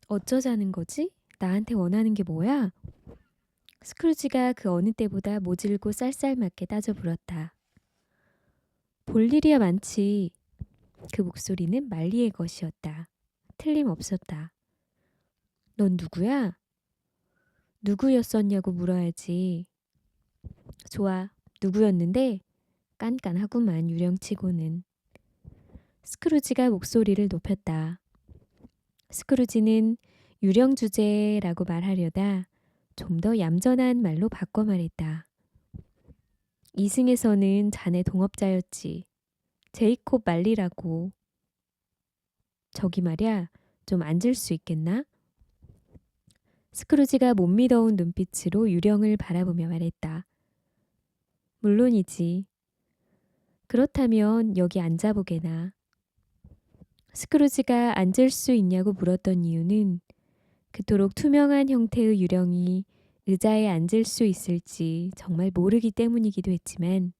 어쩌자는 거지? 나한테 원하는 게 뭐야? 스크루지가 그 어느 때보다 모질고 쌀쌀맞게 따져 물었다. 볼 일이야 많지. 그 목소리는 말리의 것이었다. 틀림없었다. 넌 누구야? 누구였었냐고 물어야지. 좋아, 누구였는데? 깐깐하구만 유령치고는. 스크루지가 목소리를 높였다. 스크루지는 유령 주제라고 말하려다 좀 더 얌전한 말로 바꿔 말했다. 이승에서는 자네 동업자였지. 제이콥 말리라고. 저기 말야, 좀 앉을 수 있겠나? 스크루지가 못 믿어온 눈빛으로 유령을 바라보며 말했다. 물론이지. 그렇다면 여기 앉아보게나. 스크루지가 앉을 수 있냐고 물었던 이유는 그토록 투명한 형태의 유령이 의자에 앉을 수 있을지 정말 모르기 때문이기도 했지만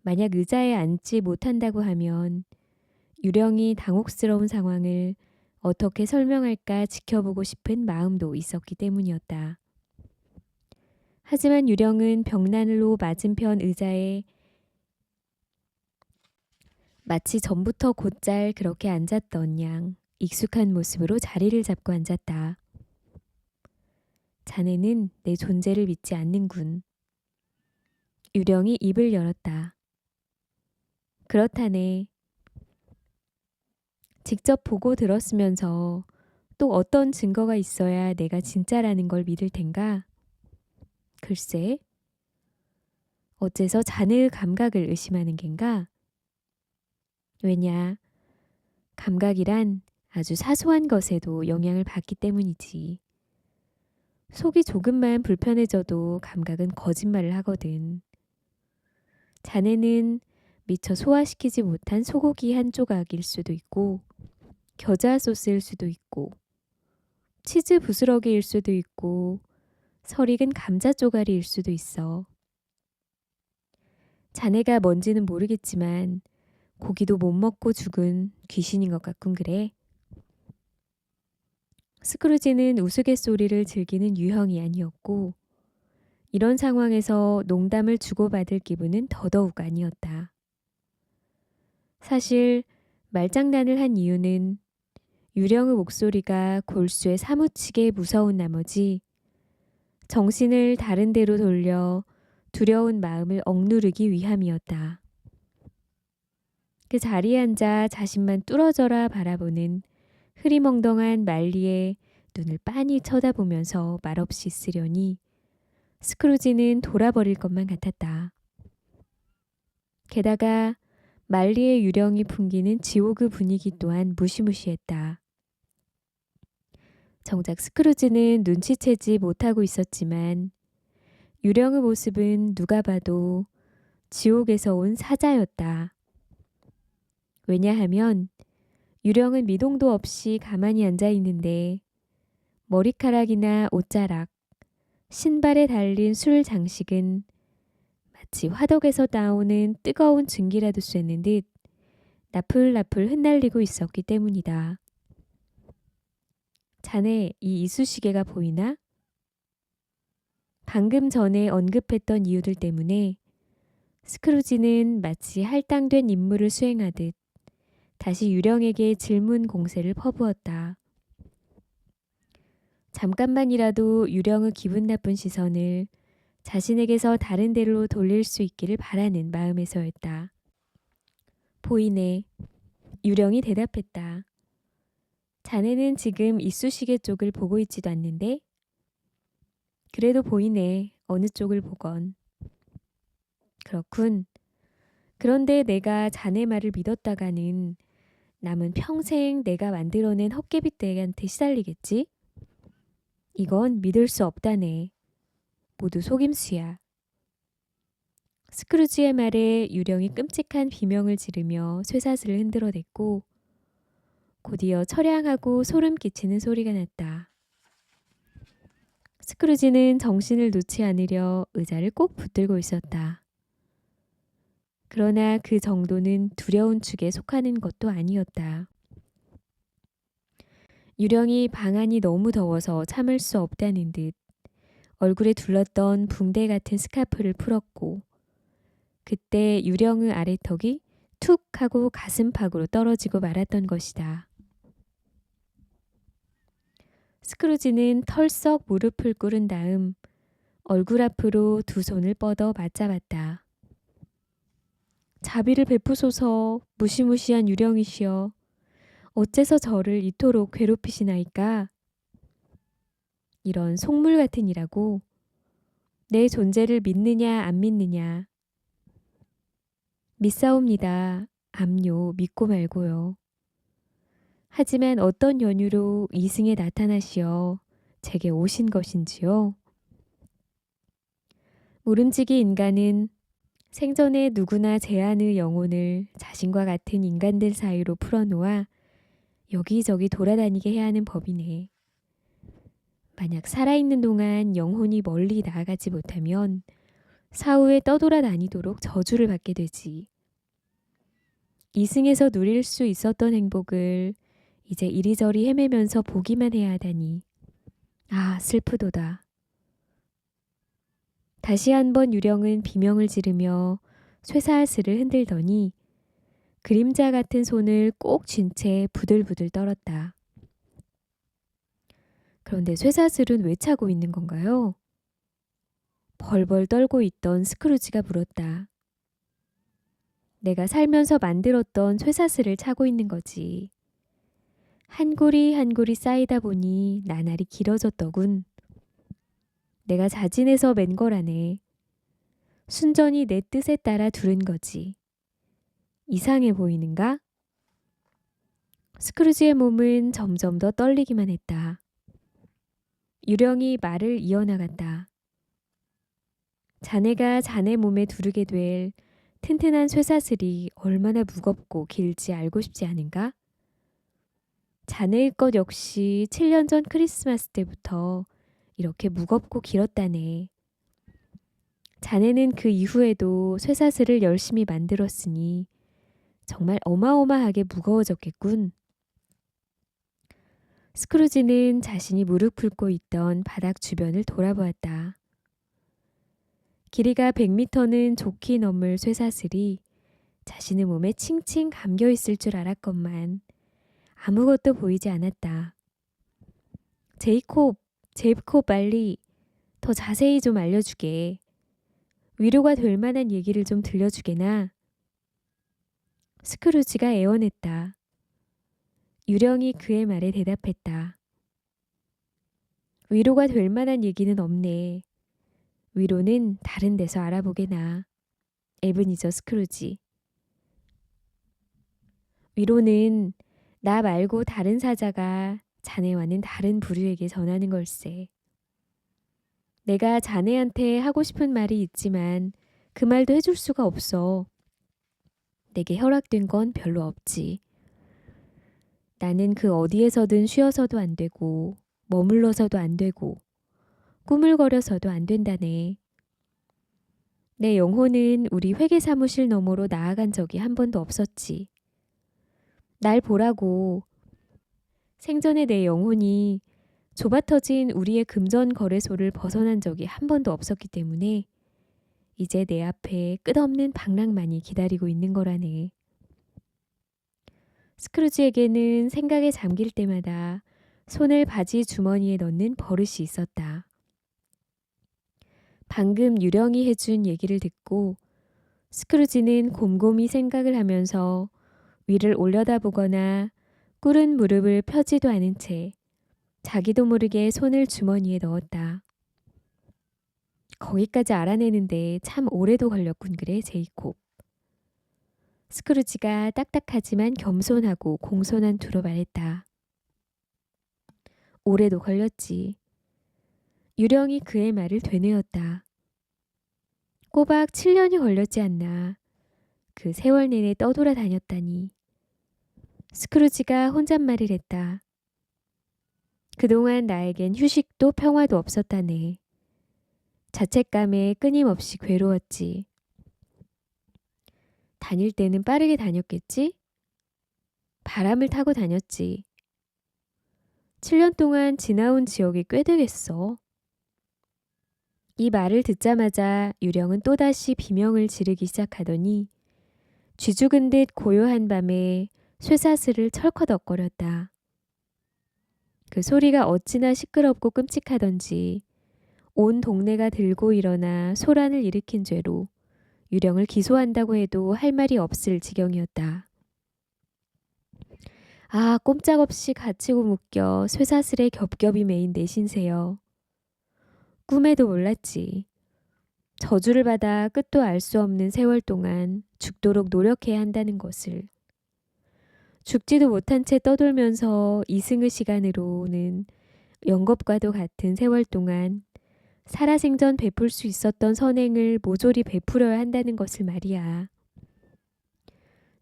만약 의자에 앉지 못한다고 하면 유령이 당혹스러운 상황을 어떻게 설명할까 지켜보고 싶은 마음도 있었기 때문이었다. 하지만 유령은 벽난로 맞은편 의자에 마치 전부터 곧잘 그렇게 앉았던 양 익숙한 모습으로 자리를 잡고 앉았다. 자네는 내 존재를 믿지 않는군. 유령이 입을 열었다. 그렇다네. 직접 보고 들었으면서 또 어떤 증거가 있어야 내가 진짜라는 걸 믿을 텐가? 글쎄, 어째서 자네의 감각을 의심하는 겐가? 왜냐, 감각이란 아주 사소한 것에도 영향을 받기 때문이지. 속이 조금만 불편해져도 감각은 거짓말을 하거든. 자네는 미처 소화시키지 못한 소고기 한 조각일 수도 있고, 겨자 소스일 수도 있고, 치즈 부스러기일 수도 있고, 설익은 감자 쪼가리일 수도 있어. 자네가 뭔지는 모르겠지만 고기도 못 먹고 죽은 귀신인 것 같군 그래. 스크루지는 우스갯소리를 즐기는 유형이 아니었고 이런 상황에서 농담을 주고받을 기분은 더더욱 아니었다. 사실 말장난을 한 이유는 유령의 목소리가 골수에 사무치게 무서운 나머지 정신을 다른 데로 돌려 두려운 마음을 억누르기 위함이었다. 그 자리에 앉아 자신만 뚫어져라 바라보는 흐리멍덩한 말리의 눈을 빤히 쳐다보면서 말없이 쓰려니 스크루지는 돌아버릴 것만 같았다. 게다가 말리의 유령이 풍기는 지옥의 분위기 또한 무시무시했다. 정작 스크루지는 눈치채지 못하고 있었지만 유령의 모습은 누가 봐도 지옥에서 온 사자였다. 왜냐하면 유령은 미동도 없이 가만히 앉아 있는데 머리카락이나 옷자락, 신발에 달린 술 장식은 마치 화덕에서 나오는 뜨거운 증기라도 쐈는 듯 나풀나풀 흩날리고 있었기 때문이다. 자네 이 이쑤시개가 보이나? 방금 전에 언급했던 이유들 때문에 스크루지는 마치 할당된 임무를 수행하듯 다시 유령에게 질문 공세를 퍼부었다. 잠깐만이라도 유령의 기분 나쁜 시선을 자신에게서 다른 데로 돌릴 수 있기를 바라는 마음에서였다. 보이네. 유령이 대답했다. 자네는 지금 이쑤시개 쪽을 보고 있지도 않는데? 그래도 보이네. 어느 쪽을 보건. 그렇군. 그런데 내가 자네 말을 믿었다가는 남은 평생 내가 만들어낸 헛개비떼한테 시달리겠지? 이건 믿을 수 없다네. 모두 속임수야. 스크루지의 말에 유령이 끔찍한 비명을 지르며 쇠사슬을 흔들어댔고 곧이어 처량하고 소름 끼치는 소리가 났다. 스크루지는 정신을 놓지 않으려 의자를 꼭 붙들고 있었다. 그러나 그 정도는 두려운 축에 속하는 것도 아니었다. 유령이 방 안이 너무 더워서 참을 수 없다는 듯 얼굴에 둘렀던 붕대 같은 스카프를 풀었고 그때 유령의 아래턱이 툭 하고 가슴팍으로 떨어지고 말았던 것이다. 스크루지는 털썩 무릎을 꿇은 다음 얼굴 앞으로 두 손을 뻗어 맞잡았다. 자비를 베푸소서 무시무시한 유령이시여. 어째서 저를 이토록 괴롭히시나이까? 이런 속물 같은 이라고. 내 존재를 믿느냐 안 믿느냐. 믿사옵니다. 암요 믿고 말고요. 하지만 어떤 연유로 이승에 나타나시어 제게 오신 것인지요? 모름지기 인간은 생전에 누구나 제한의 영혼을 자신과 같은 인간들 사이로 풀어놓아 여기저기 돌아다니게 해야 하는 법이네. 만약 살아있는 동안 영혼이 멀리 나아가지 못하면 사후에 떠돌아다니도록 저주를 받게 되지. 이승에서 누릴 수 있었던 행복을 이제 이리저리 헤매면서 보기만 해야 하다니. 아, 슬프도다. 다시 한번 유령은 비명을 지르며 쇠사슬을 흔들더니 그림자 같은 손을 꼭 쥔 채 부들부들 떨었다. 그런데 쇠사슬은 왜 차고 있는 건가요? 벌벌 떨고 있던 스크루지가 물었다. 내가 살면서 만들었던 쇠사슬을 차고 있는 거지. 한 고리 한 고리 쌓이다 보니 나날이 길어졌더군. 내가 자진해서 맨 거라네. 순전히 내 뜻에 따라 두른 거지. 이상해 보이는가? 스크루지의 몸은 점점 더 떨리기만 했다. 유령이 말을 이어나갔다. 자네가 자네 몸에 두르게 될 튼튼한 쇠사슬이 얼마나 무겁고 길지 알고 싶지 않은가? 자네의 것 역시 7년 전 크리스마스 때부터 이렇게 무겁고 길었다네. 자네는 그 이후에도 쇠사슬을 열심히 만들었으니 정말 어마어마하게 무거워졌겠군. 스크루지는 자신이 무릎 꿇고 있던 바닥 주변을 돌아보았다. 길이가 100m는 좋게 넘을 쇠사슬이 자신의 몸에 칭칭 감겨 있을 줄 알았건만 아무것도 보이지 않았다. 제이콥 빨리 더 자세히 좀 알려주게. 위로가 될 만한 얘기를 좀 들려주게나. 스크루지가 애원했다. 유령이 그의 말에 대답했다. 위로가 될 만한 얘기는 없네. 위로는 다른 데서 알아보게나. 에브니저 스크루지. 위로는 나 말고 다른 사자가 자네와는 다른 부류에게 전하는 걸세. 내가 자네한테 하고 싶은 말이 있지만 그 말도 해줄 수가 없어. 내게 허락된 건 별로 없지. 나는 그 어디에서든 쉬어서도 안 되고 머물러서도 안 되고 꾸물거려서도 안 된다네. 내 영혼은 우리 회계 사무실 너머로 나아간 적이 한 번도 없었지. 날 보라고. 생전에 내 영혼이 좁아터진 우리의 금전 거래소를 벗어난 적이 한 번도 없었기 때문에 이제 내 앞에 끝없는 방랑만이 기다리고 있는 거라네. 스크루지에게는 생각에 잠길 때마다 손을 바지 주머니에 넣는 버릇이 있었다. 방금 유령이 해준 얘기를 듣고 스크루지는 곰곰이 생각을 하면서 위를 올려다보거나 꿇은 무릎을 펴지도 않은 채 자기도 모르게 손을 주머니에 넣었다. 거기까지 알아내는데 참 오래도 걸렸군 그래 제이콥. 스크루지가 딱딱하지만 겸손하고 공손한 투로 말했다. 오래도 걸렸지. 유령이 그의 말을 되뇌었다. 꼬박 7년이 걸렸지 않나. 그 세월 내내 떠돌아다녔다니. 스크루지가 혼잣말을 했다. 그동안 나에겐 휴식도 평화도 없었다네. 자책감에 끊임없이 괴로웠지. 다닐 때는 빠르게 다녔겠지? 바람을 타고 다녔지. 7년 동안 지나온 지역이 꽤 되겠어. 이 말을 듣자마자 유령은 또다시 비명을 지르기 시작하더니 쥐죽은 듯 고요한 밤에 쇠사슬을 철커덕거렸다. 그 소리가 어찌나 시끄럽고 끔찍하던지 온 동네가 들고 일어나 소란을 일으킨 죄로 유령을 기소한다고 해도 할 말이 없을 지경이었다. 아, 꼼짝없이 갇히고 묶여 쇠사슬에 겹겹이 매인 내 신세여. 꿈에도 몰랐지. 저주를 받아 끝도 알 수 없는 세월 동안 죽도록 노력해야 한다는 것을. 죽지도 못한 채 떠돌면서 이승의 시간으로는 영겁과도 같은 세월 동안 살아생전 베풀 수 있었던 선행을 모조리 베풀어야 한다는 것을 말이야.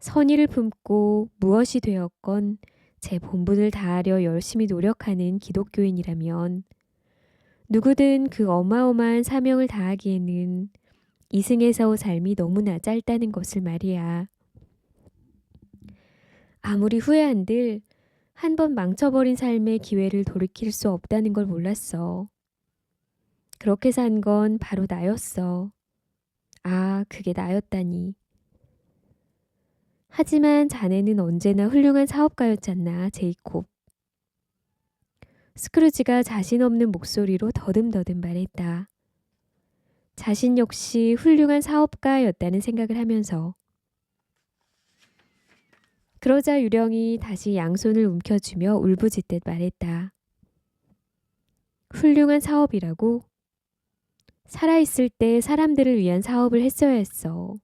선의를 품고 무엇이 되었건 제 본분을 다하려 열심히 노력하는 기독교인이라면 누구든 그 어마어마한 사명을 다하기에는 이승에서 삶이 너무나 짧다는 것을 말이야. 아무리 후회한들 한 번 망쳐버린 삶의 기회를 돌이킬 수 없다는 걸 몰랐어. 그렇게 산 건 바로 나였어. 아, 그게 나였다니. 하지만 자네는 언제나 훌륭한 사업가였잖나, 제이콥. 스크루지가 자신 없는 목소리로 더듬더듬 말했다. 자신 역시 훌륭한 사업가였다는 생각을 하면서. 그러자 유령이 다시 양손을 움켜쥐며 울부짖듯 말했다. 훌륭한 사업이라고? 살아있을 때 사람들을 위한 사업을 했어야 했어.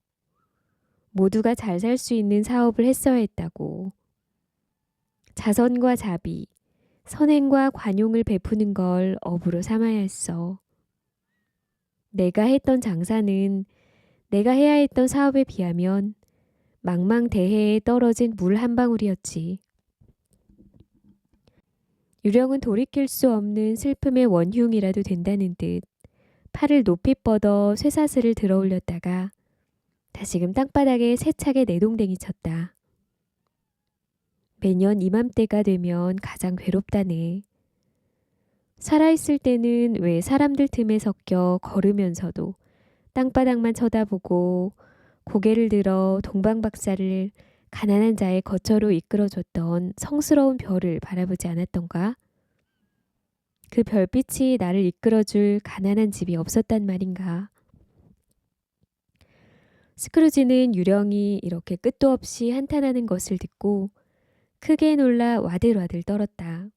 모두가 잘 살 수 있는 사업을 했어야 했다고. 자선과 자비, 선행과 관용을 베푸는 걸 업으로 삼아야 했어. 내가 했던 장사는 내가 해야 했던 사업에 비하면 망망대해에 떨어진 물 한 방울이었지. 유령은 돌이킬 수 없는 슬픔의 원흉이라도 된다는 듯 팔을 높이 뻗어 쇠사슬을 들어 올렸다가 다시금 땅바닥에 세차게 내동댕이 쳤다. 매년 이맘때가 되면 가장 괴롭다네. 살아있을 때는 왜 사람들 틈에 섞여 걸으면서도 땅바닥만 쳐다보고 고개를 들어 동방박사를 가난한 자의 거처로 이끌어줬던 성스러운 별을 바라보지 않았던가? 그 별빛이 나를 이끌어줄 가난한 집이 없었단 말인가? 스크루지는 유령이 이렇게 끝도 없이 한탄하는 것을 듣고 크게 놀라 와들와들 떨었다.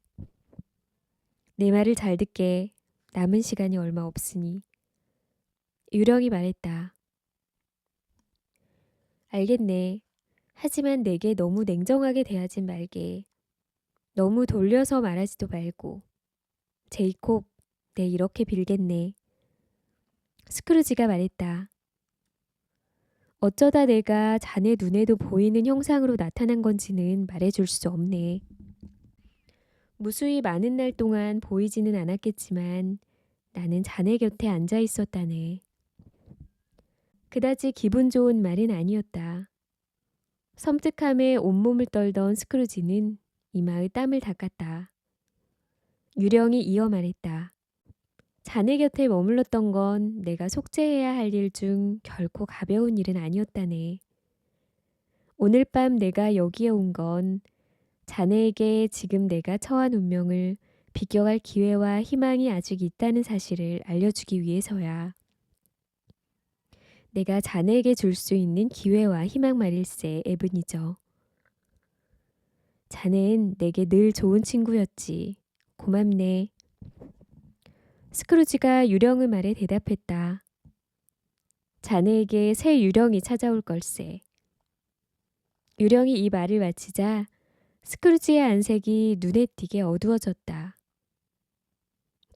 내 말을 잘 듣게. 남은 시간이 얼마 없으니. 유령이 말했다. 알겠네. 하지만 내게 너무 냉정하게 대하진 말게. 너무 돌려서 말하지도 말고. 제이콥, 내 이렇게 빌겠네. 스크루지가 말했다. 어쩌다 내가 자네 눈에도 보이는 형상으로 나타난 건지는 말해줄 수 없네. 무수히 많은 날 동안 보이지는 않았겠지만 나는 자네 곁에 앉아 있었다네. 그다지 기분 좋은 말은 아니었다. 섬뜩함에 온몸을 떨던 스크루지는 이마의 땀을 닦았다. 유령이 이어 말했다. 자네 곁에 머물렀던 건 내가 속죄해야 할 일 중 결코 가벼운 일은 아니었다네. 오늘 밤 내가 여기에 온 건 자네에게 지금 내가 처한 운명을 비껴갈 기회와 희망이 아직 있다는 사실을 알려주기 위해서야. 내가 자네에게 줄 수 있는 기회와 희망 말일세, 에븐이죠. 자넨 내게 늘 좋은 친구였지. 고맙네. 스크루지가 유령의 말에 대답했다. 자네에게 새 유령이 찾아올 걸세. 유령이 이 말을 마치자 스크루지의 안색이 눈에 띄게 어두워졌다.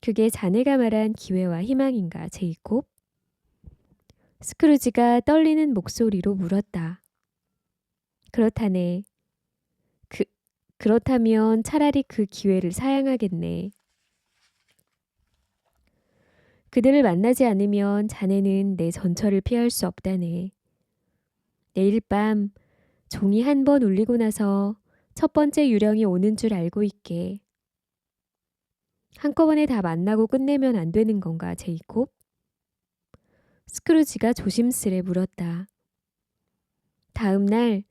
그게 자네가 말한 기회와 희망인가, 제이콥? 스크루지가 떨리는 목소리로 물었다. 그렇다네. 그렇다면 차라리 그 기회를 사양하겠네. 그들을 만나지 않으면 자네는 내 전처를 피할 수 없다네. 내일 밤 종이 한 번 울리고 나서 첫 번째 유령이 오는 줄 알고 있게. 한꺼번에 다 만나고 끝내면 안 되는 건가, 제이콥? 스크루지가 조심스레 물었다. 다음 날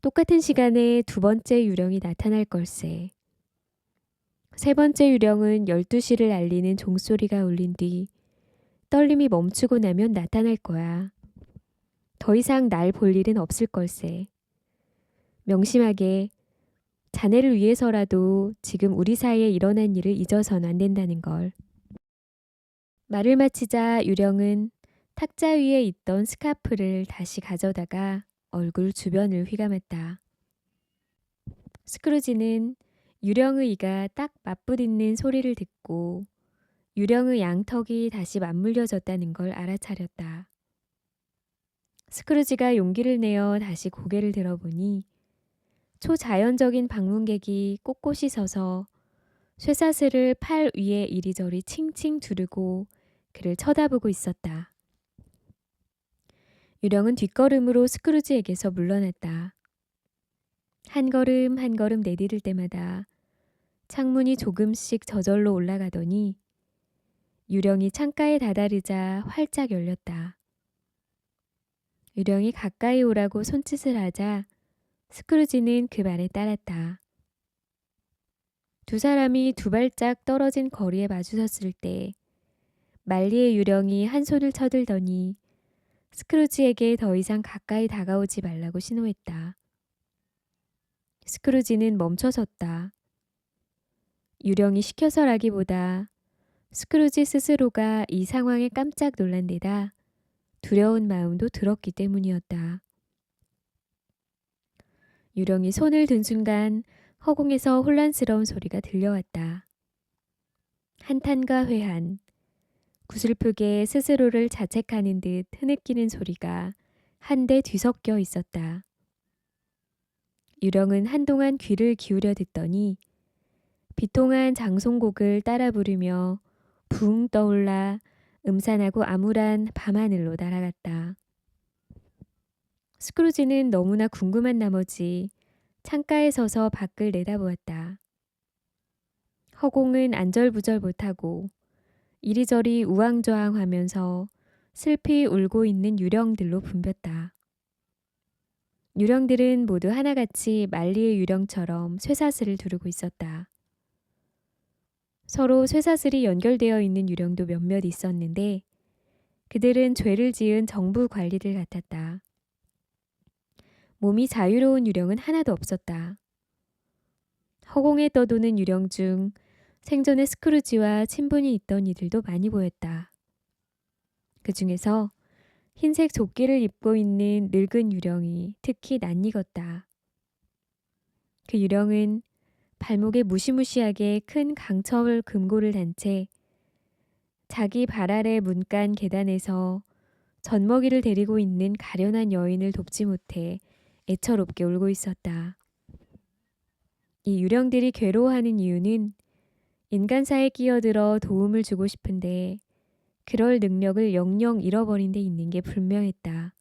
똑같은 시간에 두 번째 유령이 나타날 걸세. 세 번째 유령은 12시를 알리는 종소리가 울린 뒤 떨림이 멈추고 나면 나타날 거야. 더 이상 날 볼 일은 없을 걸세. 명심하게 자네를 위해서라도 지금 우리 사이에 일어난 일을 잊어선 안 된다는 걸. 말을 마치자 유령은 탁자 위에 있던 스카프를 다시 가져다가 얼굴 주변을 휘감았다. 스크루지는 유령의 이가 딱 맞부딪는 소리를 듣고 유령의 양턱이 다시 맞물려졌다는 걸 알아차렸다. 스크루지가 용기를 내어 다시 고개를 들어보니 초자연적인 방문객이 꼿꼿이 서서 쇠사슬을 팔 위에 이리저리 칭칭 두르고 그를 쳐다보고 있었다. 유령은 뒷걸음으로 스크루지에게서 물러났다. 한 걸음 한 걸음 내디딜 때마다 창문이 조금씩 저절로 올라가더니 유령이 창가에 다다르자 활짝 열렸다. 유령이 가까이 오라고 손짓을 하자 스크루지는 그 말에 따랐다. 두 사람이 두 발짝 떨어진 거리에 마주섰을 때 말리의 유령이 한 손을 쳐들더니 스크루지에게 더 이상 가까이 다가오지 말라고 신호했다. 스크루지는 멈춰섰다. 유령이 시켜서라기보다 스크루지 스스로가 이 상황에 깜짝 놀란 데다 두려운 마음도 들었기 때문이었다. 유령이 손을 든 순간 허공에서 혼란스러운 소리가 들려왔다. 한탄과 회한, 구슬프게 스스로를 자책하는 듯 흐느끼는 소리가 한데 뒤섞여 있었다. 유령은 한동안 귀를 기울여 듣더니 비통한 장송곡을 따라 부르며 붕 떠올라 음산하고 암울한 밤하늘로 날아갔다. 스크루지는 너무나 궁금한 나머지 창가에 서서 밖을 내다보았다. 허공은 안절부절 못하고 이리저리 우왕좌왕하면서 슬피 울고 있는 유령들로 붐볐다. 유령들은 모두 하나같이 말리의 유령처럼 쇠사슬을 두르고 있었다. 서로 쇠사슬이 연결되어 있는 유령도 몇몇 있었는데 그들은 죄를 지은 정부 관리들 같았다. 몸이 자유로운 유령은 하나도 없었다. 허공에 떠도는 유령 중 생전에 스크루지와 친분이 있던 이들도 많이 보였다. 그 중에서 흰색 조끼를 입고 있는 늙은 유령이 특히 낯익었다. 그 유령은 발목에 무시무시하게 큰 강철 금고를 단 채 자기 발 아래 문간 계단에서 젖먹이를 데리고 있는 가련한 여인을 돕지 못해 애처롭게 울고 있었다. 이 유령들이 괴로워하는 이유는 인간사에 끼어들어 도움을 주고 싶은데 그럴 능력을 영영 잃어버린 데 있는 게 분명했다.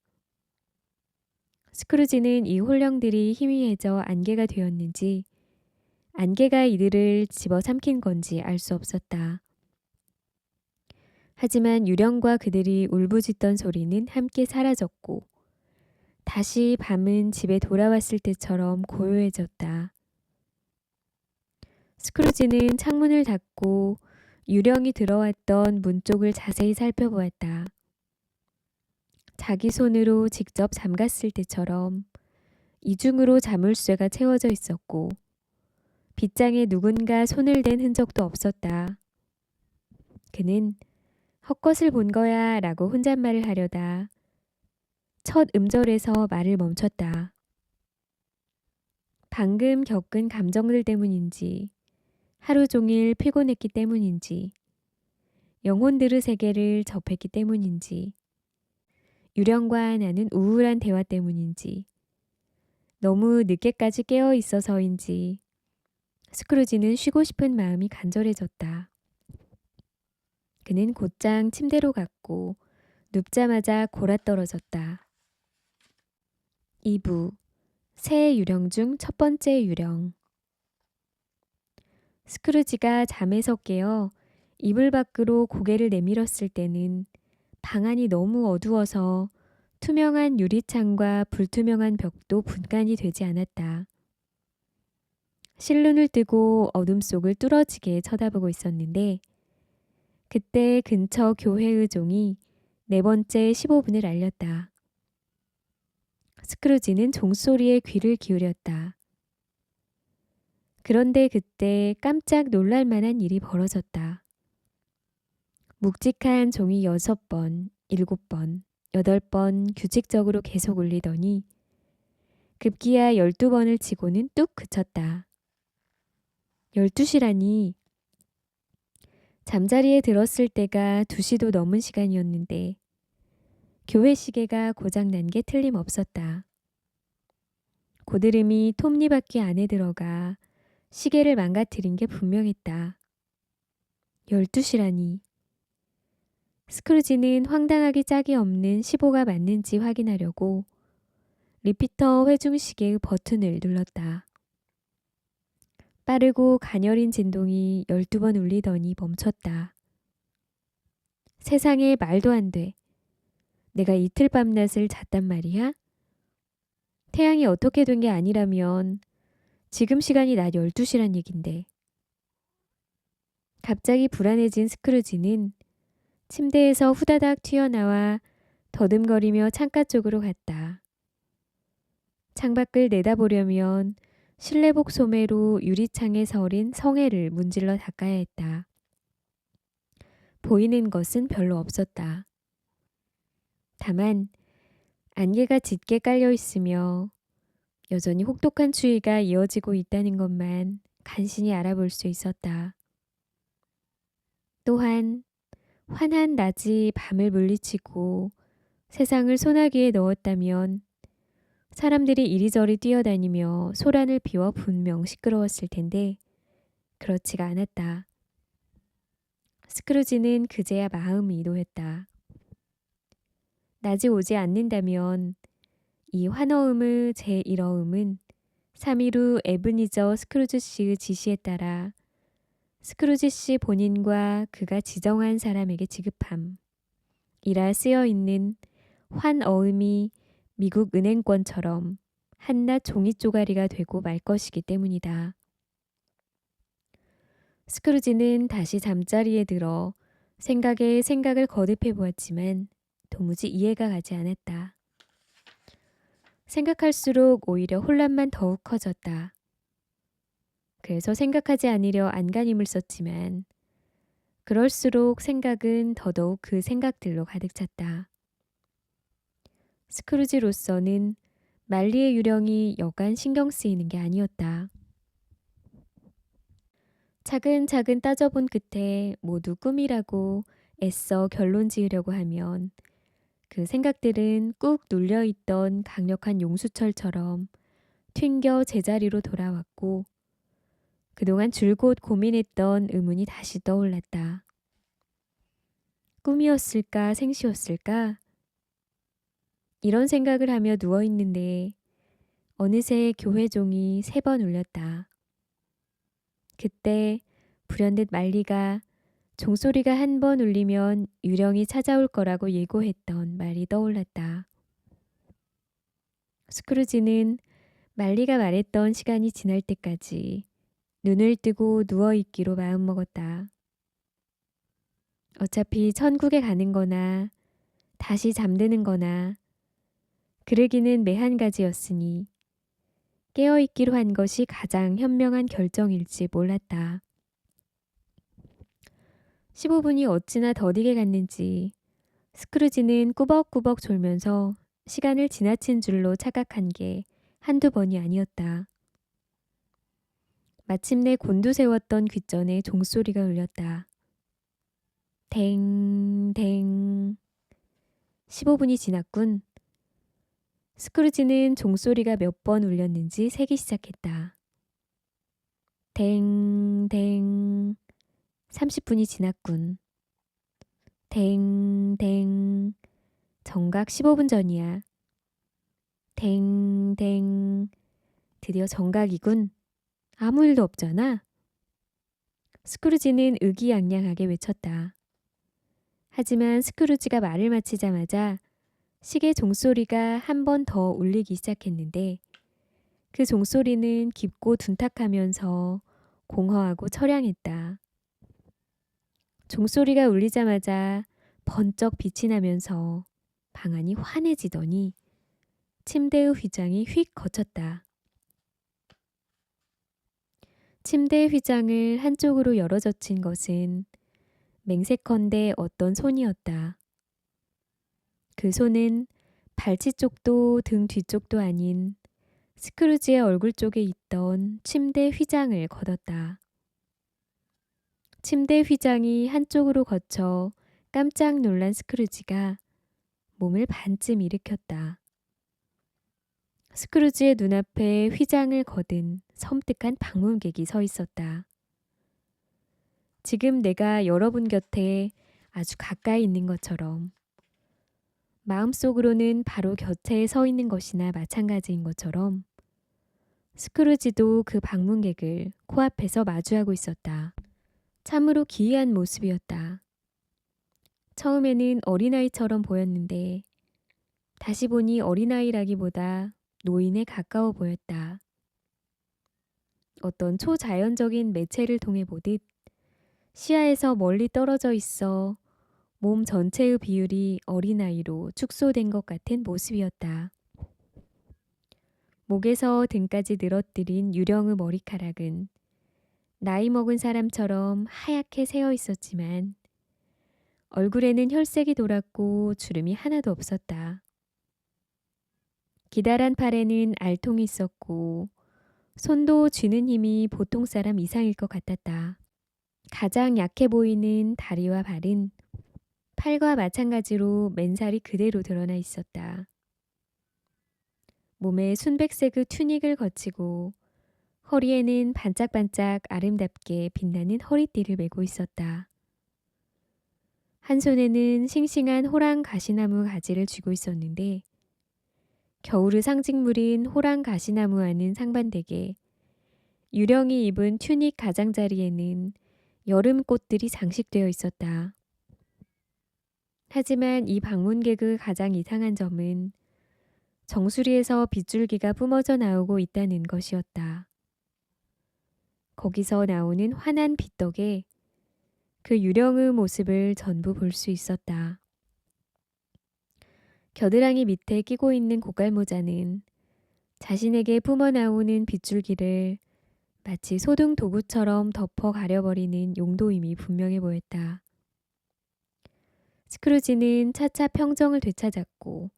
스크루지는 이 홀령들이 희미해져 안개가 되었는지 안개가 이들을 집어삼킨 건지 알 수 없었다. 하지만 유령과 그들이 울부짖던 소리는 함께 사라졌고 다시 밤은 집에 돌아왔을 때처럼 고요해졌다. 스크루지는 창문을 닫고 유령이 들어왔던 문 쪽을 자세히 살펴보았다. 자기 손으로 직접 잠갔을 때처럼 이중으로 자물쇠가 채워져 있었고 빗장에 누군가 손을 댄 흔적도 없었다. 그는 헛것을 본 거야 라고 혼잣말을 하려다 첫 음절에서 말을 멈췄다. 방금 겪은 감정들 때문인지 하루 종일 피곤했기 때문인지 영혼들의 세계를 접했기 때문인지 유령과 나는 우울한 대화 때문인지 너무 늦게까지 깨어 있어서인지 스크루지는 쉬고 싶은 마음이 간절해졌다. 그는 곧장 침대로 갔고 눕자마자 골아떨어졌다. 2부 새 유령 중 첫 번째 유령. 스크루지가 잠에서 깨어 이불 밖으로 고개를 내밀었을 때는 방 안이 너무 어두워서 투명한 유리창과 불투명한 벽도 분간이 되지 않았다. 실눈을 뜨고 어둠 속을 뚫어지게 쳐다보고 있었는데 그때 근처 교회의 종이 네 번째 15분을 알렸다. 스크루지는 종소리에 귀를 기울였다. 그런데 그때 깜짝 놀랄 만한 일이 벌어졌다. 묵직한 종이 6번, 7번, 8번 규칙적으로 계속 울리더니 급기야 12번을 치고는 뚝 그쳤다. 12시라니. 잠자리에 들었을 때가 2시도 넘은 시간이었는데 교회 시계가 고장난 게 틀림없었다. 고드름이 톱니바퀴 안에 들어가 시계를 망가뜨린 게 분명했다. 12시라니. 스크루지는 황당하기 짝이 없는 15가 맞는지 확인하려고 리피터 회중시계의 버튼을 눌렀다. 빠르고 가녀린 진동이 12번 울리더니 멈췄다. 세상에 말도 안 돼. 내가 이틀 밤낮을 잤단 말이야? 태양이 어떻게 된 게 아니라면 지금 시간이 낮 12시란 얘긴데. 갑자기 불안해진 스크루지는 침대에서 후다닥 튀어나와 더듬거리며 창가 쪽으로 갔다. 창밖을 내다보려면 실내복 소매로 유리창에 서린 성에를 문질러 닦아야 했다. 보이는 것은 별로 없었다. 다만 안개가 짙게 깔려 있으며 여전히 혹독한 추위가 이어지고 있다는 것만 간신히 알아볼 수 있었다. 또한 환한 낮이 밤을 물리치고 세상을 소나기에 넣었다면 사람들이 이리저리 뛰어다니며 소란을 피워 분명 시끄러웠을 텐데 그렇지가 않았다. 스크루지는 그제야 마음이 놓였다. 낮이 오지 않는다면 이 환어음의 제1어음은 3일 후 에브니저 스크루지 씨의 지시에 따라 스크루지 씨 본인과 그가 지정한 사람에게 지급함이라 쓰여 있는 환어음이 미국 은행권처럼 한낱 종이 쪼가리가 되고 말 것이기 때문이다. 스크루지는 다시 잠자리에 들어 생각에 생각을 거듭해 보았지만 도무지 이해가 가지 않았다. 생각할수록 오히려 혼란만 더욱 커졌다. 그래서 생각하지 않으려 안간힘을 썼지만 그럴수록 생각은 더더욱 그 생각들로 가득 찼다. 스크루지로서는 말리의 유령이 여간 신경 쓰이는 게 아니었다. 차근차근 따져본 끝에 모두 꿈이라고 애써 결론 지으려고 하면 그 생각들은 꾹 눌려있던 강력한 용수철처럼 튕겨 제자리로 돌아왔고 그동안 줄곧 고민했던 의문이 다시 떠올랐다. 꿈이었을까 생시였을까? 이런 생각을 하며 누워있는데 어느새 교회 종이 3번 울렸다. 그때 불현듯 말리가 종소리가 한 번 울리면 유령이 찾아올 거라고 예고했던 말이 떠올랐다. 스크루지는 말리가 말했던 시간이 지날 때까지 눈을 뜨고 누워있기로 마음먹었다. 어차피 천국에 가는 거나 다시 잠드는 거나 그러기는 매한 가지였으니 깨어있기로 한 것이 가장 현명한 결정일지 몰랐다. 15분이 어찌나 더디게 갔는지 스크루지는 꾸벅꾸벅 졸면서 시간을 지나친 줄로 착각한 게 한두 번이 아니었다. 마침내 곤두세웠던 귓전에 종소리가 울렸다. 댕댕. 15분이 지났군. 스크루지는 종소리가 몇 번 울렸는지 세기 시작했다. 댕댕. 30분이 지났군. 댕댕. 정각 15분 전이야. 댕댕. 드디어 정각이군. 아무 일도 없잖아. 스크루지는 의기양양하게 외쳤다. 하지만 스크루지가 말을 마치자마자 시계 종소리가 한 번 더 울리기 시작했는데 그 종소리는 깊고 둔탁하면서 공허하고 처량했다. 종소리가 울리자마자 번쩍 빛이 나면서 방안이 환해지더니 침대의 휘장이 휙 걷혔다. 침대의 휘장을 한쪽으로 열어젖힌 것은 맹세컨대 어떤 손이었다. 그 손은 발치 쪽도 등 뒤쪽도 아닌 스크루지의 얼굴 쪽에 있던 침대 휘장을 걷었다. 침대 휘장이 한쪽으로 걷혀 깜짝 놀란 스크루지가 몸을 반쯤 일으켰다. 스크루지의 눈앞에 휘장을 거둔 섬뜩한 방문객이 서 있었다. 지금 내가 여러분 곁에 아주 가까이 있는 것처럼 마음속으로는 바로 곁에 서 있는 것이나 마찬가지인 것처럼 스크루지도 그 방문객을 코앞에서 마주하고 있었다. 참으로 기이한 모습이었다. 처음에는 어린아이처럼 보였는데 다시 보니 어린아이라기보다 노인에 가까워 보였다. 어떤 초자연적인 매체를 통해 보듯 시야에서 멀리 떨어져 있어 몸 전체의 비율이 어린아이로 축소된 것 같은 모습이었다. 목에서 등까지 늘어뜨린 유령의 머리카락은 나이 먹은 사람처럼 하얗게 새어 있었지만 얼굴에는 혈색이 돌았고 주름이 하나도 없었다. 기다란 팔에는 알통이 있었고 손도 쥐는 힘이 보통 사람 이상일 것 같았다. 가장 약해 보이는 다리와 발은 팔과 마찬가지로 맨살이 그대로 드러나 있었다. 몸에 순백색의 튜닉을 거치고 허리에는 반짝반짝 아름답게 빛나는 허리띠를 메고 있었다. 한 손에는 싱싱한 호랑 가시나무 가지를 쥐고 있었는데 겨울의 상징물인 호랑 가시나무와는 상반되게 유령이 입은 튜닉 가장자리에는 여름 꽃들이 장식되어 있었다. 하지만 이 방문객의 가장 이상한 점은 정수리에서 빗줄기가 뿜어져 나오고 있다는 것이었다. 거기서 나오는 환한 빛 덕에 그 유령의 모습을 전부 볼 수 있었다. 겨드랑이 밑에 끼고 있는 고깔모자는 자신에게 뿜어나오는 빗줄기를 마치 소등 도구처럼 덮어 가려버리는 용도임이 분명해 보였다. 스크루지는 차차 평정을 되찾았고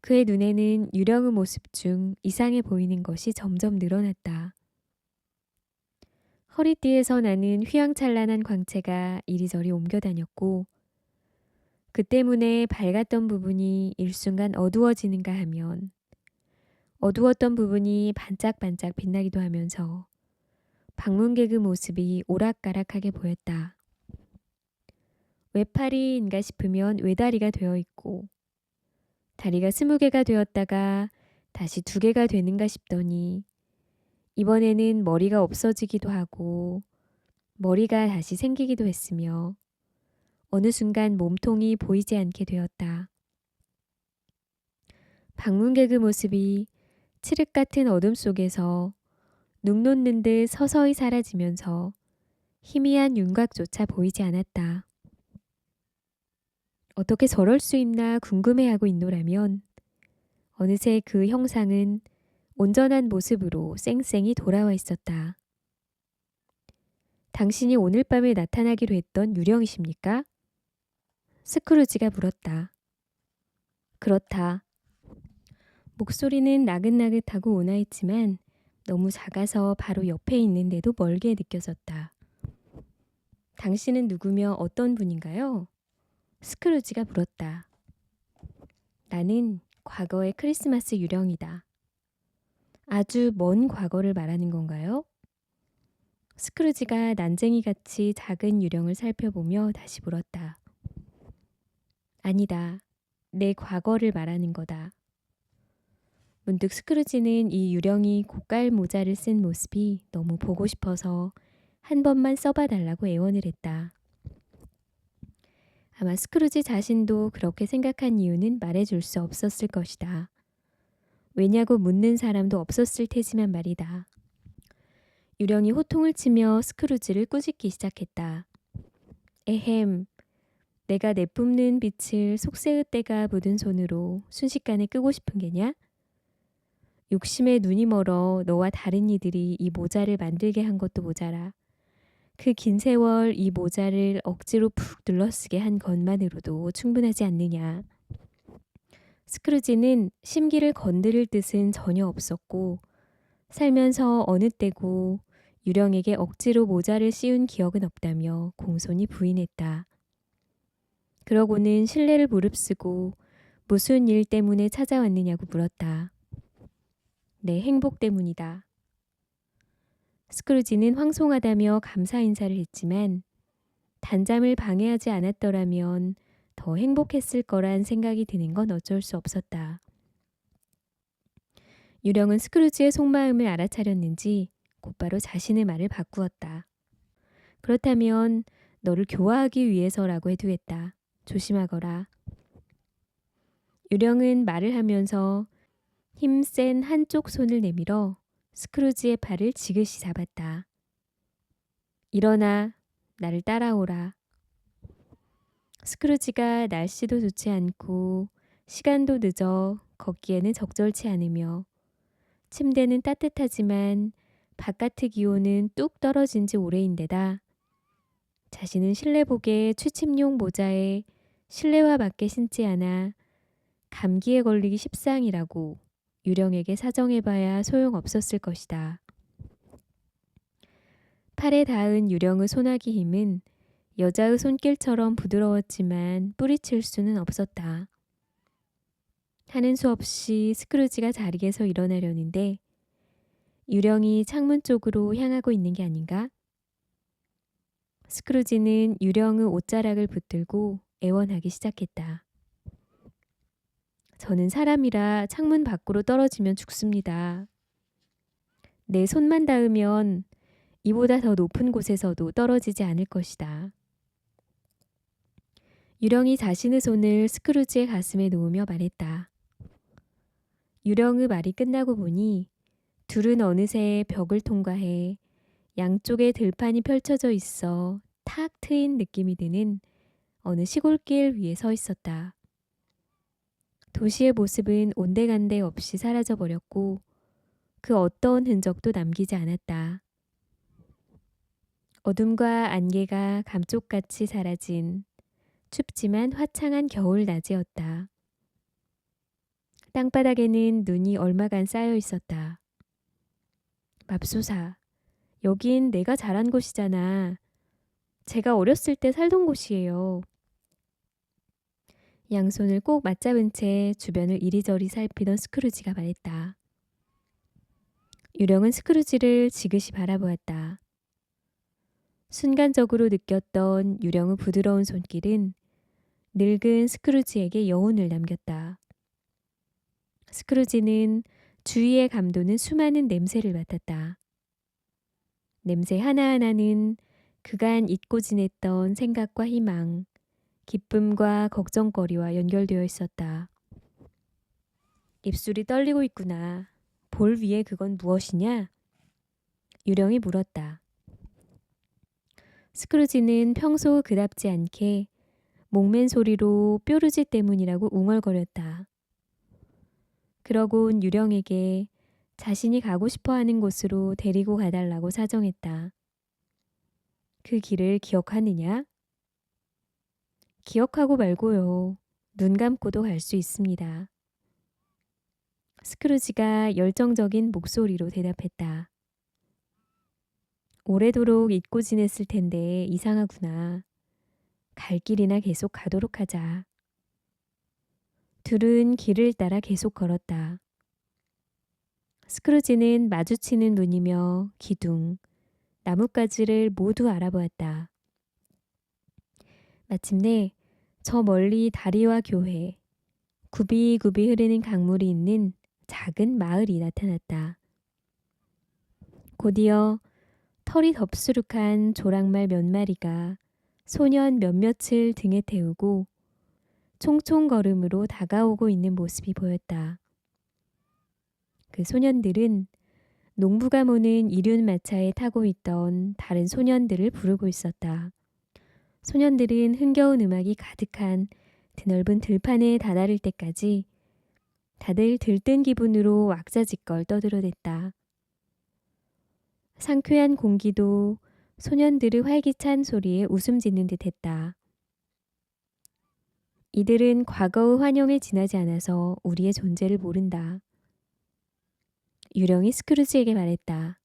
그의 눈에는 유령의 모습 중 이상해 보이는 것이 점점 늘어났다. 허리띠에서 나는 휘황찬란한 광채가 이리저리 옮겨다녔고 그 때문에 밝았던 부분이 일순간 어두워지는가 하면 어두웠던 부분이 반짝반짝 빛나기도 하면서 방문객의 모습이 오락가락하게 보였다. 외팔이인가 싶으면 외다리가 되어 있고 다리가 20개가 되었다가 다시 2개가 되는가 싶더니 이번에는 머리가 없어지기도 하고 머리가 다시 생기기도 했으며 어느 순간 몸통이 보이지 않게 되었다. 방문객의 모습이 칠흑 같은 어둠 속에서 눈 놓는 듯 서서히 사라지면서 희미한 윤곽조차 보이지 않았다. 어떻게 저럴 수 있나 궁금해하고 있노라면 어느새 그 형상은 온전한 모습으로 쌩쌩이 돌아와 있었다. 당신이 오늘 밤에 나타나기로 했던 유령이십니까? 스크루지가 물었다. 그렇다. 목소리는 나긋나긋하고 온화했지만 너무 작아서 바로 옆에 있는데도 멀게 느껴졌다. 당신은 누구며 어떤 분인가요? 스크루지가 물었다. 나는 과거의 크리스마스 유령이다. 아주 먼 과거를 말하는 건가요? 스크루지가 난쟁이같이 작은 유령을 살펴보며 다시 물었다. 아니다. 내 과거를 말하는 거다. 문득 스크루지는 이 유령이 고깔 모자를 쓴 모습이 너무 보고 싶어서 한 번만 써봐 달라고 애원을 했다. 아마 스크루지 자신도 그렇게 생각한 이유는 말해줄 수 없었을 것이다. 왜냐고 묻는 사람도 없었을 테지만 말이다. 유령이 호통을 치며 스크루지를 꾸짖기 시작했다. 에헴, 내가 내뿜는 빛을 속세의 때가 묻은 손으로 순식간에 끄고 싶은 게냐? 욕심에 눈이 멀어 너와 다른 이들이 이 모자를 만들게 한 것도 모자라. 그 긴 세월 이 모자를 억지로 푹 눌러쓰게 한 것만으로도 충분하지 않느냐. 스크루지는 심기를 건드릴 뜻은 전혀 없었고 살면서 어느 때고 유령에게 억지로 모자를 씌운 기억은 없다며 공손히 부인했다. 그러고는 신뢰를 무릅쓰고 무슨 일 때문에 찾아왔느냐고 물었다. 내 행복 때문이다. 스크루지는 황송하다며 감사 인사를 했지만 단잠을 방해하지 않았더라면 더 행복했을 거란 생각이 드는 건 어쩔 수 없었다. 유령은 스크루지의 속마음을 알아차렸는지 곧바로 자신의 말을 바꾸었다. 그렇다면 너를 교화하기 위해서라고 해두겠다. 조심하거라. 유령은 말을 하면서 힘센 한쪽 손을 내밀어 스크루지의 팔을 지그시 잡았다. 일어나, 나를 따라오라. 스크루지가 날씨도 좋지 않고 시간도 늦어 걷기에는 적절치 않으며 침대는 따뜻하지만 바깥의 기온은 뚝 떨어진 지 오래인데다 자신은 실내복에 취침용 모자에 실내화 맞게 신지 않아 감기에 걸리기 십상이라고 유령에게 사정해봐야 소용없었을 것이다. 팔에 닿은 유령의 소나기 힘은 여자의 손길처럼 부드러웠지만 뿌리칠 수는 없었다. 하는 수 없이 스크루지가 자리에서 일어나려는데 유령이 창문 쪽으로 향하고 있는 게 아닌가? 스크루지는 유령의 옷자락을 붙들고 애원하기 시작했다. 저는 사람이라 창문 밖으로 떨어지면 죽습니다. 내 손만 닿으면 이보다 더 높은 곳에서도 떨어지지 않을 것이다. 유령이 자신의 손을 스크루지의 가슴에 놓으며 말했다. 유령의 말이 끝나고 보니 둘은 어느새 벽을 통과해 양쪽에 들판이 펼쳐져 있어 탁 트인 느낌이 드는 어느 시골길 위에 서 있었다. 도시의 모습은 온데간데 없이 사라져 버렸고 그 어떠한 흔적도 남기지 않았다. 어둠과 안개가 감쪽같이 사라진 춥지만 화창한 겨울 낮이었다. 땅바닥에는 눈이 얼마간 쌓여 있었다. 맙소사, 여긴 내가 자란 곳이잖아. 제가 어렸을 때 살던 곳이에요. 양손을 꼭 맞잡은 채 주변을 이리저리 살피던 스크루지가 말했다. 유령은 스크루지를 지그시 바라보았다. 순간적으로 느꼈던 유령의 부드러운 손길은 늙은 스크루지에게 여운을 남겼다. 스크루지는 주위에 감도는 수많은 냄새를 맡았다. 냄새 하나하나는 그간 잊고 지냈던 생각과 희망, 기쁨과 걱정거리와 연결되어 있었다. 입술이 떨리고 있구나. 볼 위에 그건 무엇이냐? 유령이 물었다. 스크루지는 평소 그답지 않게 목맨 소리로 뾰루지 때문이라고 웅얼거렸다. 그러곤 유령에게 자신이 가고 싶어하는 곳으로 데리고 가달라고 사정했다. 그 길을 기억하느냐? 기억하고 말고요. 눈 감고도 갈 수 있습니다. 스크루지가 열정적인 목소리로 대답했다. 오래도록 잊고 지냈을 텐데 이상하구나. 갈 길이나 계속 가도록 하자. 둘은 길을 따라 계속 걸었다. 스크루지는 마주치는 눈이며 기둥, 나뭇가지를 모두 알아보았다. 마침내 저 멀리 다리와 교회, 굽이굽이 흐르는 강물이 있는 작은 마을이 나타났다. 곧이어 털이 덥수룩한 조랑말 몇 마리가 소년 몇몇을 등에 태우고 총총 걸음으로 다가오고 있는 모습이 보였다. 그 소년들은 농부가 모는 이륜마차에 타고 있던 다른 소년들을 부르고 있었다. 소년들은 흥겨운 음악이 가득한 드넓은 들판에 다다를 때까지 다들 들뜬 기분으로 왁자지껄 떠들어댔다. 상쾌한 공기도 소년들의 활기찬 소리에 웃음 짓는 듯했다. 이들은 과거의 환영에 지나지 않아서 우리의 존재를 모른다. 유령이 스크루지에게 말했다.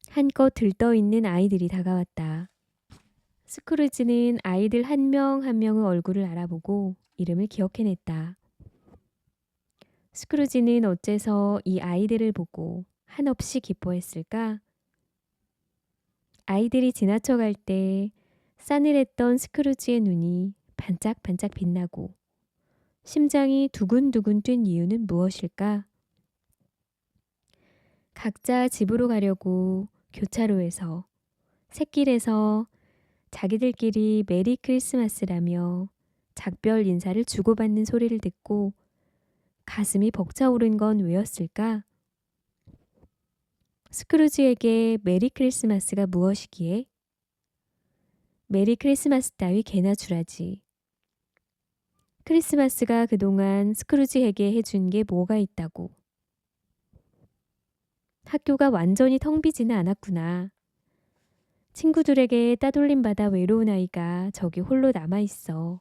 한껏 들떠있는 아이들이 다가왔다. 스크루지는 아이들 한 명 한 명의 얼굴을 알아보고 이름을 기억해냈다. 스크루지는 어째서 이 아이들을 보고 한없이 기뻐했을까? 아이들이 지나쳐갈 때 싸늘했던 스크루지의 눈이 반짝반짝 빛나고 심장이 두근두근 뛴 이유는 무엇일까? 각자 집으로 가려고 교차로에서 샛길에서 자기들끼리 메리 크리스마스라며 작별 인사를 주고받는 소리를 듣고 가슴이 벅차오른 건 왜였을까? 스크루지에게 메리 크리스마스가 무엇이기에? 메리 크리스마스 따위 개나 주라지. 크리스마스가 그동안 스크루지에게 해준 게 뭐가 있다고. 학교가 완전히 텅 비지는 않았구나. 친구들에게 따돌림받아 외로운 아이가 저기 홀로 남아있어.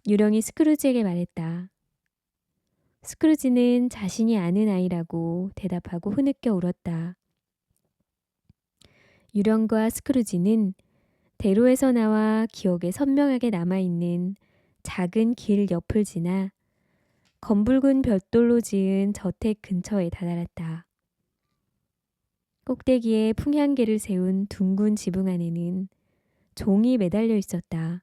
유령이 스크루지에게 말했다. 스크루지는 자신이 아는 아이라고 대답하고 흐느껴 울었다. 유령과 스크루지는 대로에서 나와 기억에 선명하게 남아있는 작은 길 옆을 지나 검붉은 벽돌로 지은 저택 근처에 다다랐다. 꼭대기에 풍향계를 세운 둥근 지붕 안에는 종이 매달려 있었다.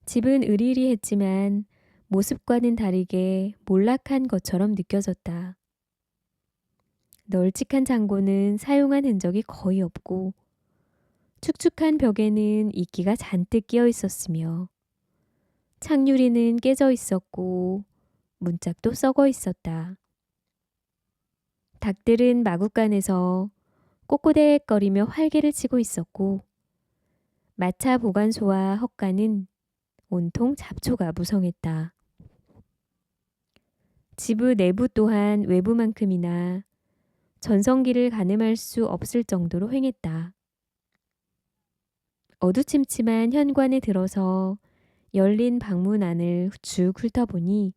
집은 으리으리했지만 모습과는 다르게 몰락한 것처럼 느껴졌다. 널찍한 창고는 사용한 흔적이 거의 없고 축축한 벽에는 이끼가 잔뜩 끼어 있었으며 창유리는 깨져 있었고 문짝도 썩어 있었다. 닭들은 마구간에서 꼬꼬대거리며 활개를 치고 있었고 마차 보관소와 헛간은 온통 잡초가 무성했다. 집의 내부 또한 외부만큼이나 전성기를 가늠할 수 없을 정도로 횡했다. 어두침침한 현관에 들어서 열린 방문 안을 쭉 훑어보니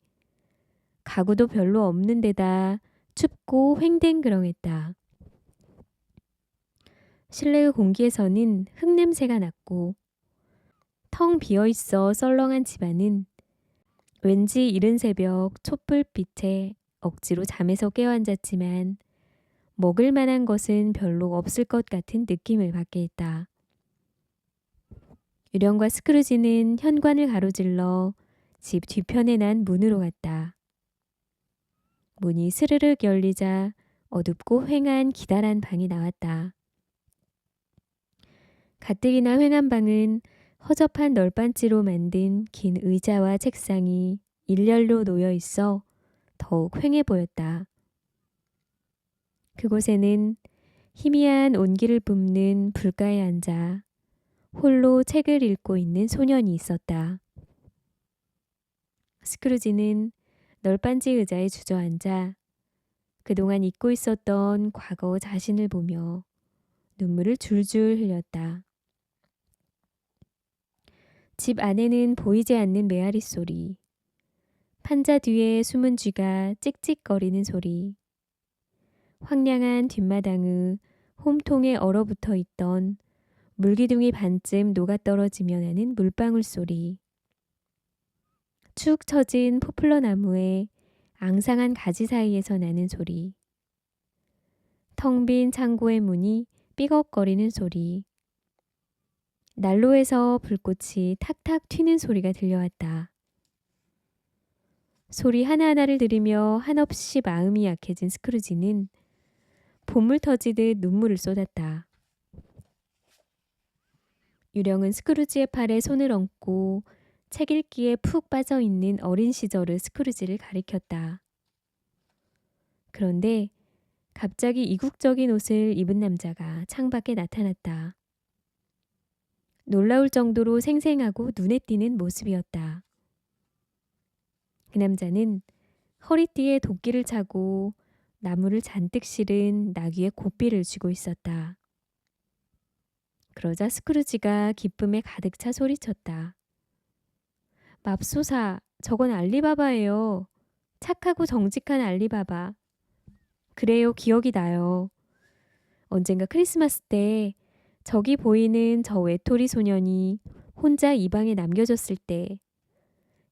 가구도 별로 없는 데다 춥고 횡댕그렁했다. 실내의 공기에서는 흙냄새가 났고 텅 비어있어 썰렁한 집안은 왠지 이른 새벽 촛불빛에 억지로 잠에서 깨어앉았지만 먹을 만한 것은 별로 없을 것 같은 느낌을 받게 했다. 유령과 스크루지는 현관을 가로질러 집 뒤편에 난 문으로 갔다. 문이 스르륵 열리자 어둡고 휑한 기다란 방이 나왔다. 가뜩이나 휑한 방은 허접한 널빤지로 만든 긴 의자와 책상이 일렬로 놓여 있어 더욱 휑해 보였다. 그곳에는 희미한 온기를 뿜는 불가에 앉아 홀로 책을 읽고 있는 소년이 있었다. 스크루지는 널빤지 의자에 주저앉아 그동안 잊고 있었던 과거 자신을 보며 눈물을 줄줄 흘렸다. 집 안에는 보이지 않는 메아리 소리, 판자 뒤에 숨은 쥐가 찍찍거리는 소리, 황량한 뒷마당의 홈통에 얼어붙어 있던 물기둥이 반쯤 녹아떨어지며 나는 물방울 소리, 축 처진 포플러 나무에 앙상한 가지 사이에서 나는 소리, 텅 빈 창고의 문이 삐걱거리는 소리, 난로에서 불꽃이 탁탁 튀는 소리가 들려왔다. 소리 하나하나를 들으며 한없이 마음이 약해진 스크루지는 봇물 터지듯 눈물을 쏟았다. 유령은 스크루지의 팔에 손을 얹고 책 읽기에 푹 빠져있는 어린 시절의 스크루지를 가리켰다. 그런데 갑자기 이국적인 옷을 입은 남자가 창밖에 나타났다. 놀라울 정도로 생생하고 눈에 띄는 모습이었다. 그 남자는 허리띠에 도끼를 차고 나무를 잔뜩 실은 나귀의 고삐를 쥐고 있었다. 그러자 스크루지가 기쁨에 가득 차 소리쳤다. 맙소사, 저건 알리바바예요. 착하고 정직한 알리바바. 그래요, 기억이 나요. 언젠가 크리스마스 때 저기 보이는 저 외톨이 소년이 혼자 이 방에 남겨졌을 때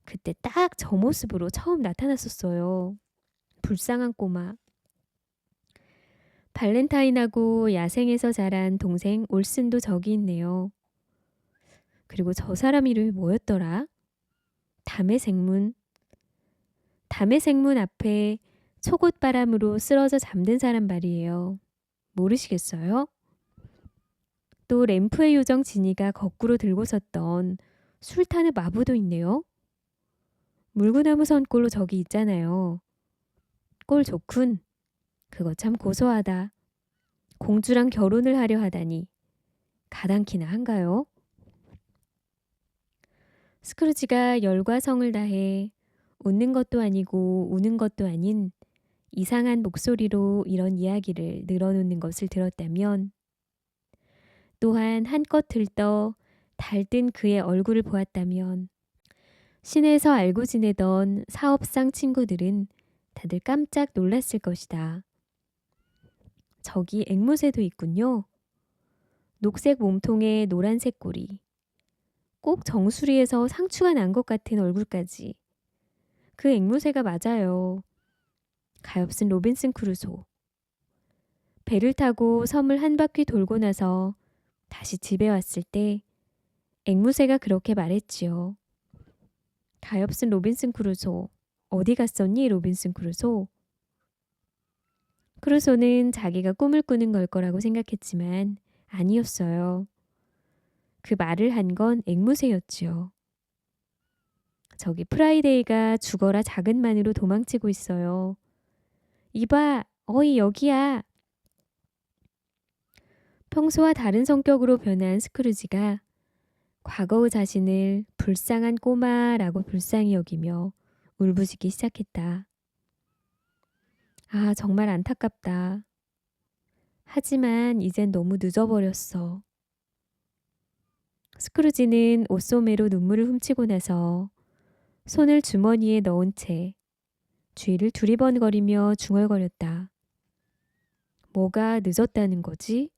그때 딱 저 모습으로 처음 나타났었어요. 불쌍한 꼬마. 발렌타인하고 야생에서 자란 동생 올슨도 저기 있네요. 그리고 저 사람 이름이 뭐였더라? 담의 생문. 담의 생문 앞에 초곶바람으로 쓰러져 잠든 사람 말이에요. 모르시겠어요? 또 램프의 요정 지니가 거꾸로 들고 섰던 술탄의 마부도 있네요. 물구나무 선골로 저기 있잖아요. 꼴 좋군. 그거 참 고소하다. 공주랑 결혼을 하려 하다니 가당키나 한가요? 스크루지가 열과 성을 다해 웃는 것도 아니고 우는 것도 아닌 이상한 목소리로 이런 이야기를 늘어놓는 것을 들었다면, 또한 한껏 들떠 달뜬 그의 얼굴을 보았다면 시내에서 알고 지내던 사업상 친구들은 다들 깜짝 놀랐을 것이다. 저기 앵무새도 있군요. 녹색 몸통에 노란색 꼬리. 꼭 정수리에서 상추가 난 것 같은 얼굴까지. 그 앵무새가 맞아요. 가엾은 로빈슨 크루소. 배를 타고 섬을 한 바퀴 돌고 나서 다시 집에 왔을 때 앵무새가 그렇게 말했지요. 가엾은 로빈슨 크루소. 어디 갔었니, 로빈슨 크루소? 크루소는 자기가 꿈을 꾸는 걸 거라고 생각했지만 아니었어요. 그 말을 한 건 앵무새였지요. 저기 프라이데이가 죽어라 작은 만으로 도망치고 있어요. 이봐, 어이 여기야. 평소와 다른 성격으로 변한 스크루지가 과거의 자신을 불쌍한 꼬마라고 불쌍히 여기며 울부짖기 시작했다. 아, 정말 안타깝다. 하지만 이젠 너무 늦어버렸어. 스크루지는 옷소매로 눈물을 훔치고 나서 손을 주머니에 넣은 채 주위를 두리번거리며 중얼거렸다. 뭐가 늦었다는 거지?